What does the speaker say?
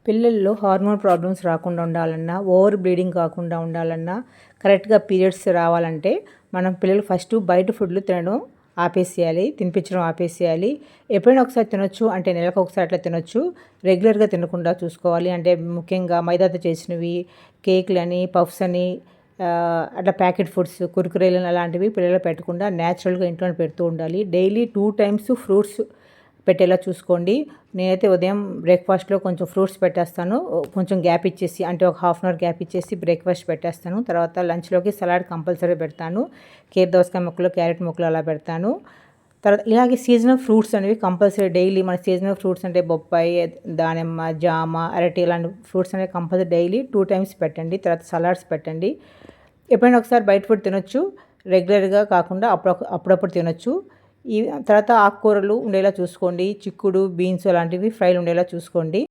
పిల్లల్లో hormone problems రాకుండా ఉండాలన్నా, ఓవర్ బ్లీడింగ్ కాకుండా ఉండాలన్నా, కరెక్ట్‌గా పీరియడ్స్ రావాలంటే మనం పిల్లలు ఫస్టు బయట ఫుడ్‌లు తినడం ఆపేసేయాలి. తినిపించడం ఆపేసేయాలి. ఎప్పుడైనా ఒకసారి తినొచ్చు అంటే నెలకొకసారి అట్లా తినొచ్చు. రెగ్యులర్‌గా తినకుండా చూసుకోవాలి. అంటే ముఖ్యంగా మైదాతో చేసినవి, కేకులని, పఫ్స్ అని అట్లా ప్యాకెట్ ఫుడ్స్, కుర్కురేలని అలాంటివి పిల్లలకు పెట్టకుండా నేచురల్‌గా ఇంట్లోనే పెడుతూ ఉండాలి. డైలీ 2 టైమ్స్ ఫ్రూట్స్ పెట్టేలా చూసుకోండి. నేనైతే ఉదయం బ్రేక్‌ఫాస్ట్‌లో కొంచెం ఫ్రూట్స్ పెట్టేస్తాను. కొంచెం గ్యాప్ ఇచ్చేసి అంటే ఒక హాఫ్ అన్ అవర్ గ్యాప్ ఇచ్చేసి బ్రేక్‌ఫాస్ట్ పెట్టేస్తాను. తర్వాత లంచ్‌లోకి సలాడ్ కంపల్సరీ పెడతాను. దోసకాయ ముక్కలు, క్యారెట్ ముక్కలు అలా పెడతాను. తర్వాత ఇలాగే సీజనల్ ఫ్రూట్స్ అనేవి కంపల్సరీ డైలీ మన సీజనల్ ఫ్రూట్స్ అంటే బొప్పాయి, దానిమ్మ, జామ, అరటి ఇలాంటి ఫ్రూట్స్ అనేవి కంపల్సరీ డైలీ 2 టైమ్స్ పెట్టండి. తర్వాత సలాడ్స్ పెట్టండి. ఎప్పుడైనా ఒకసారి బయట ఫుడ్ తినొచ్చు. రెగ్యులర్‌గా కాకుండా అప్పుడప్పుడు తినొచ్చు. ఈ తర్వాత ఆకుకూరలు ఉండేలా చూసుకోండి. చిక్కుడు, బీన్స్ అలాంటివి ఫ్రైలు ఉండేలా చూసుకోండి.